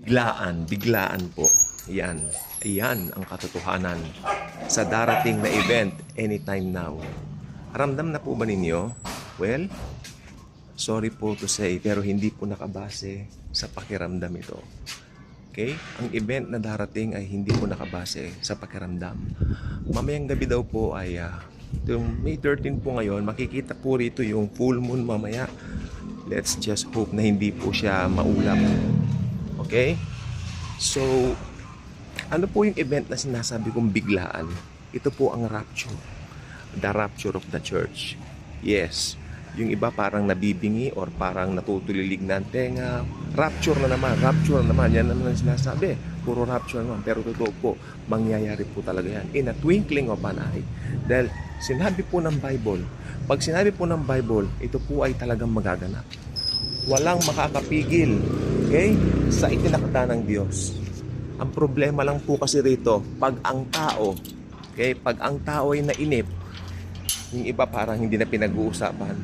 Biglaan po. Yan. Ayan ang katotohanan sa darating na event anytime now. Ramdam na po ba ninyo? Well, sorry po to say, pero hindi po nakabase sa pakiramdam ito. Okay? Ang event na darating ay hindi po nakabase sa pakiramdam. Mamayang gabi daw po ay yung May 13 po ngayon, makikita po rito yung full moon mamaya. Let's just hope na hindi po siya maulap. Okay? So, ano po yung event na sinasabi kong biglaan? Ito po ang rapture. The rapture of the church. Yes. Yung iba parang nabibingi or parang natutulilig na ang tenga. Rapture na naman. Yan naman ang sinasabi. Puro rapture naman. Pero totoo po, mangyayari po talaga yan. In a twinkling of an eye. Dahil sinabi po ng Bible, pag sinabi po ng Bible, ito po ay talagang magaganap. Walang makakapigil, okay, sa itinakda ng Diyos. Ang problema lang po kasi rito, pag ang tao ay nainip, yung iba parang hindi na pinag-uusapan.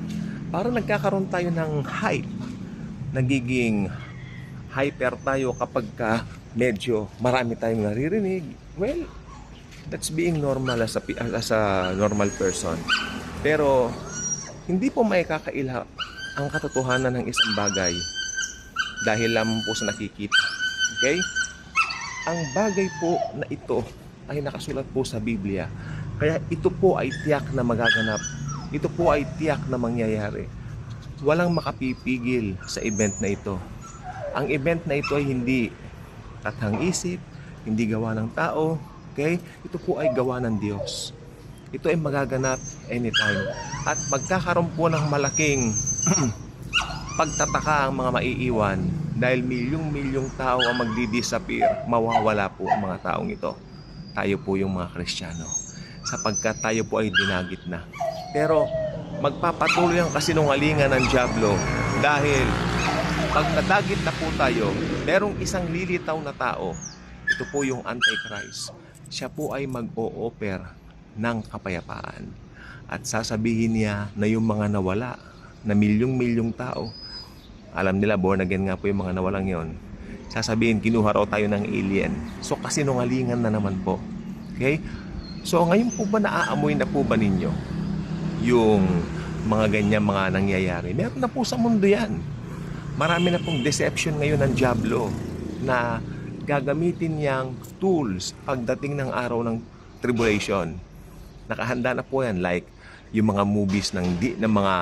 Parang nagkakaroon tayo ng hype. Nagiging hyper tayo kapag medyo marami tayong naririnig. Well, that's being normal as a normal person. Pero hindi po may kakaila ang katotohanan ng isang bagay dahil lamang po sa nakikita. Okay? Ang bagay po na ito ay nakasulat po sa Biblia. Kaya ito po ay tiyak na magaganap. Ito po ay tiyak na mangyayari. Walang makapipigil sa event na ito. Ang event na ito ay hindi tathang isip, hindi gawa ng tao. Okay? Ito po ay gawa ng Diyos. Ito ay magaganap anytime. At magkakaroon po ng malaking pagtataka ang mga maiiwan dahil milyong-milyong tao ang magdi-disappear. Mawawala po ang mga taong ito. Tayo po yung mga Kristiyano. Sapagkat tayo po ay dinagit na. Pero magpapatuloy ang kasinungalingan ng dyablo dahil pag nadagit na po tayo, merong isang lilitaw na tao. Ito po yung Antichrist. Siya po ay mag-o-offer ng kapayapaan. At sasabihin niya na yung mga nawala, na milyong-milyong tao, alam nila born again nga po yung mga nawalang yon, sasabihin kinuha raw tayo ng alien. So kasinungalingan na naman po. Okay? So ngayon po ba naaamoy na po ba ninyo yung mga ganyan mga nangyayari? Meron na po sa mundo yan. Marami na pong deception ngayon ng dyablo na gagamitin niyang tools pagdating ng araw ng tribulation. Nakahanda na po yan, like yung mga movies ng mga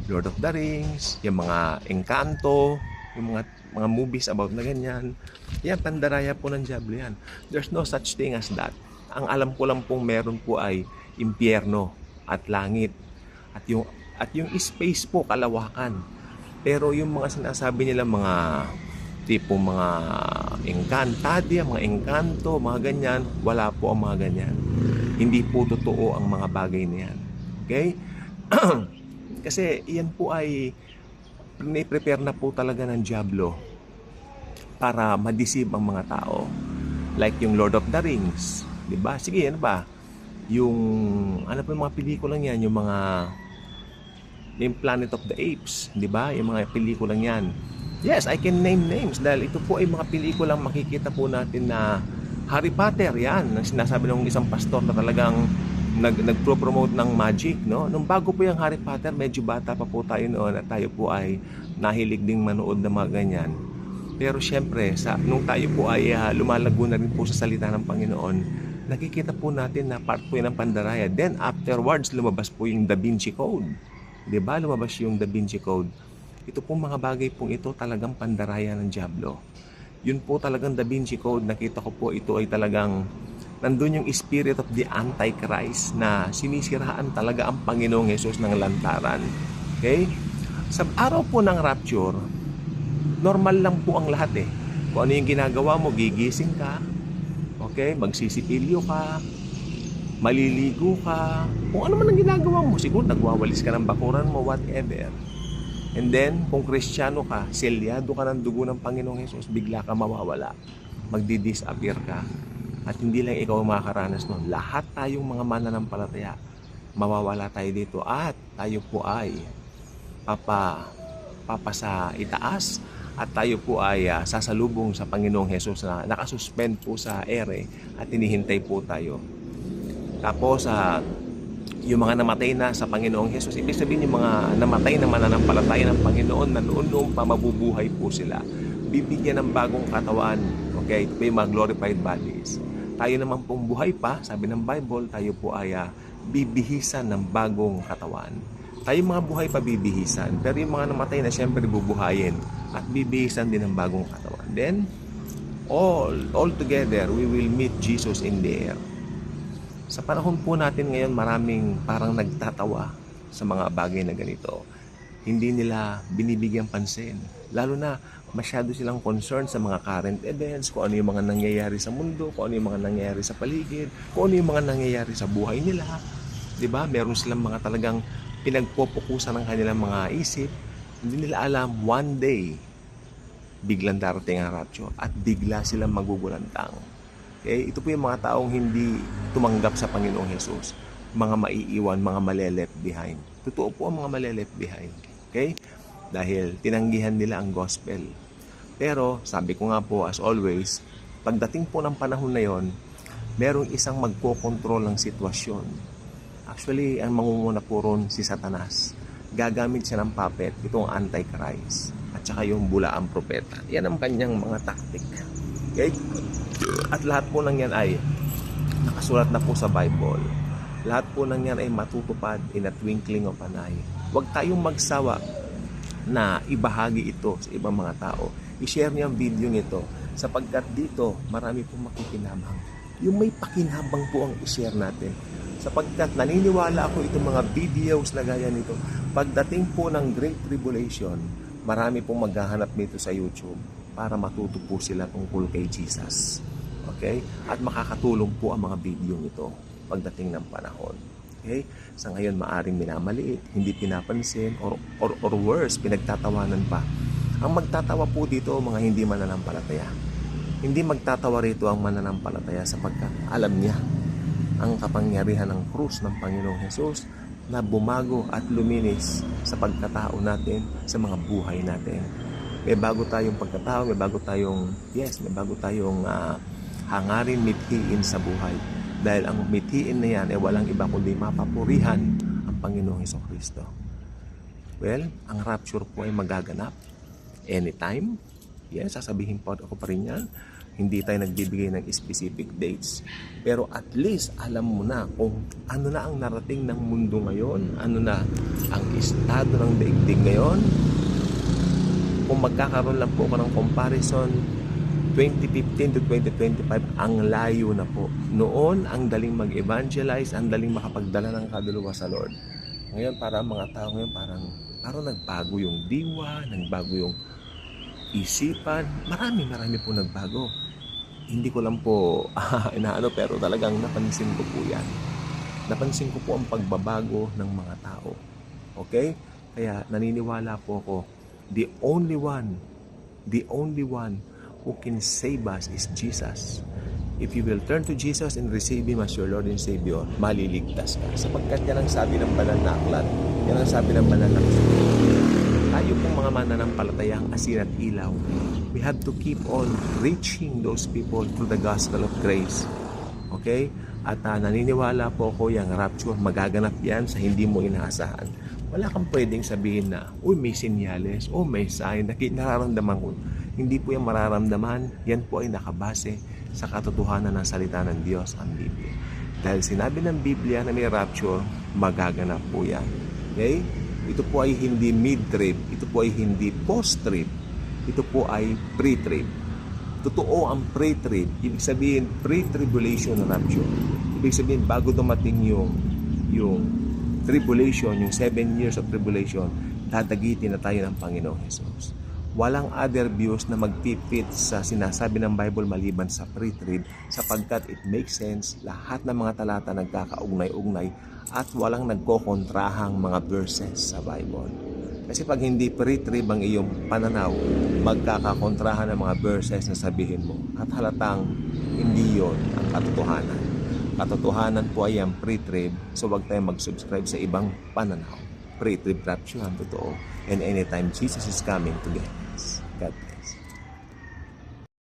Lord of the Rings, yung mga Encanto, yung mga movies about na ganyan. Yan, pandaraya po ng dyablo yan. There's no such thing as that. Ang alam ko lang pong meron po ay impyerno at langit. At yung space po, kalawakan. Pero yung mga sinasabi nila mga tipo mga Encantadia, mga Encanto, mga ganyan, wala po ang mga ganyan. Hindi po totoo ang mga bagay na yan. Okay? Kasi yan po ay prepare na po talaga ng dyablo para ma-deceive ang mga tao. Like yung Lord of the Rings. Diba? Sige, ano ba? Yung, ano po yung mga pelikulang yan? Yung Planet of the Apes. Diba? Yung mga pelikulang yan. Yes, I can name names dahil ito po ay mga pelikulang makikita po natin na Harry Potter, yan. Ang sinasabi ng isang pastor na talagang nagpro-promote ng magic, no? Nung bago po yung Harry Potter, medyo bata pa po tayo noon at tayo po ay nahilig ding manood ng mga ganyan. Pero syempre, nung tayo po ay lumalago na rin po sa salita ng Panginoon, nakikita po natin na part po yun ng pandaraya. Then afterwards, lumabas po yung Da Vinci Code. Diba? Lumabas yung Da Vinci Code. Ito pong mga bagay pong ito talagang pandaraya ng dyablo. Yun po talagang Da Vinci Code. Nakita ko po ito ay talagang nandun yung spirit of the Antichrist na sinisiraan talaga ang Panginoong Jesus ng lantaran. Okay? Sa araw po ng rapture, normal lang po ang lahat eh. Kung ano yung ginagawa mo, gigising ka, okay? Magsisipilyo ka, maliligo ka, kung ano man ang ginagawa mo, siguro nagwawalis ka ng bakuran mo, whatever. And then, kung Kristiyano ka, selyado ka ng dugo ng Panginoong Jesus, bigla ka mawawala. Magdi-disappear ka. At hindi lang ikaw ang makakaranas nun. Lahat tayong mga mananampalataya, mawawala tayo dito. At tayo po ay papa sa itaas at tayo po ay sasalubong sa Panginoong Hesus na nakasuspend po sa ere at hinihintay po tayo. Tapos yung mga namatay na sa Panginoong Hesus, ibig sabihin yung mga namatay na mananampalataya ng Panginoon na noon pa mabubuhay po sila. Bibigyan ng bagong katawan, okay? Ito po yung mga glorified bodies. Tayo naman pong buhay pa, sabi ng Bible, tayo po ay bibihisan ng bagong katawan. Tayo mga buhay pa bibihisan, pero yung mga namatay na siyempre bubuhayin at bibihisan din ng bagong katawan. Then, all together, we will meet Jesus in the air. Sa panahon po natin ngayon, maraming parang nagtatawa sa mga bagay na ganito. Hindi nila binibigyan pansin. Lalo na masyado silang concerned sa mga current events, kung ano yung mga nangyayari sa mundo, kung ano yung mga nangyayari sa paligid, kung ano yung mga nangyayari sa buhay nila. Diba? Meron silang mga talagang pinagpopukusan ng kanilang mga isip. Hindi nila alam, one day, biglang darating ang rapture at bigla silang magugulantang. Okay? Ito po yung mga taong hindi tumanggap sa Panginoong Hesus. Mga maiiwan, mga maleleft behind. Totoo po ang mga maleleft behind. Okay? Dahil tinanggihan nila ang gospel. Pero, sabi ko nga po, as always, pagdating po ng panahon na yon, merong isang magkokontrol ng sitwasyon. Actually, ang mangunguna po ron si Satanas. Gagamit siya ng puppet, itong Antichrist. At saka yung bulaang propeta. Yan ang kanyang mga taktik. Okay? At lahat po ng yan ay nakasulat na po sa Bible. Lahat po ng yan ay matutupad in a twinkling of an eye. Huwag tayong magsawa na ibahagi ito sa ibang mga tao. I-share niyo ang video nito sapagkat dito marami pong makikinabang. Yung may pakinabang po ang i-share natin. Sapagkat naniniwala ako itong mga videos na gaya nito. Pagdating po ng Great Tribulation, marami pong maghahanap nito sa YouTube para matuto po sila tungkol kay Jesus. Okay? At makakatulong po ang mga video nito pagdating ng panahon. Okay? Sa ngayon, maaring minamaliit, hindi pinapansin, or worse, pinagtatawanan pa. Ang magtatawa po dito, mga hindi mananampalataya. Hindi magtatawa rito ang mananampalataya sapagkat alam niya ang kapangyarihan ng krus ng Panginoong Hesus na bumago at luminis sa pagkatao natin, sa mga buhay natin. May bago tayong pagkatao, may bago tayong hangarin, mithiin sa buhay. Dahil ang mithiin na yan ay walang iba kundi mapapurihan ang Panginoong Hesukristo. Well, ang rapture po ay magaganap anytime. Yes, sasabihin po ako pa rin yan. Hindi tayo nagbibigay ng specific dates. Pero at least alam mo na kung ano na ang narating ng mundo ngayon, ano na ang estado ng daigdig ngayon. Kung magkakaroon lang po ako ng comparison, 2015 to 2025, ang layo na po. Noon, ang daling mag-evangelize, ang daling makapagdala ng kaluluwa sa Lord. Ngayon, parang mga tao ngayon, parang nagbago yung diwa, nagbago yung isipan. Marami po nagbago. Hindi ko lang po inaano, pero talagang napansin ko po yan. Napansin ko po ang pagbabago ng mga tao. Okay? Kaya naniniwala po ako, the only one who can save us is Jesus. If you will turn to Jesus and receive Him as your Lord and Savior, maliligtas ka. Sapagkat yan ang sabi ng banal na aklat. Yan ang sabi ng banal na aklat. Tayo pong mga mananampalataya ang asin at ilaw. We have to keep on reaching those people through the gospel of grace. Okay? At naniniwala po ako yung rapture, magaganap yan sa hindi mo inaasahan. Wala kang pwedeng sabihin na, uy, may sinyales, o may sign, nararamdaman ko. Hindi po yung mararamdaman, yan po ay nakabase sa katotohanan ng salita ng Diyos, ang Biblia. Dahil sinabi ng Biblia na may rapture, magaganap po yan. Okay? Ito po ay hindi mid-trib, ito po ay hindi post-trib, ito po ay pre-trib. Totoo ang pre-trib, ibig sabihin pre-tribulation rapture. Ibig sabihin bago dumating yung tribulation, yung 7 years of tribulation, dadagitin na tayo ng Panginoong Hesus. Walang other views na magpipit sa sinasabi ng Bible maliban sa pre-trib sapagkat it makes sense, lahat ng mga talata nagkakaugnay-ugnay at walang nagkokontrahang mga verses sa Bible. Kasi pag hindi pre-trib ang iyong pananaw, magkakakontrahan ng mga verses na sabihin mo at halatang hindi yon ang katotohanan. Katotohanan po ay ang pre-trib, so wag tayong mag-subscribe sa ibang pananaw. Pre-trib rapture ang totoo, and anytime Jesus is coming to get us. God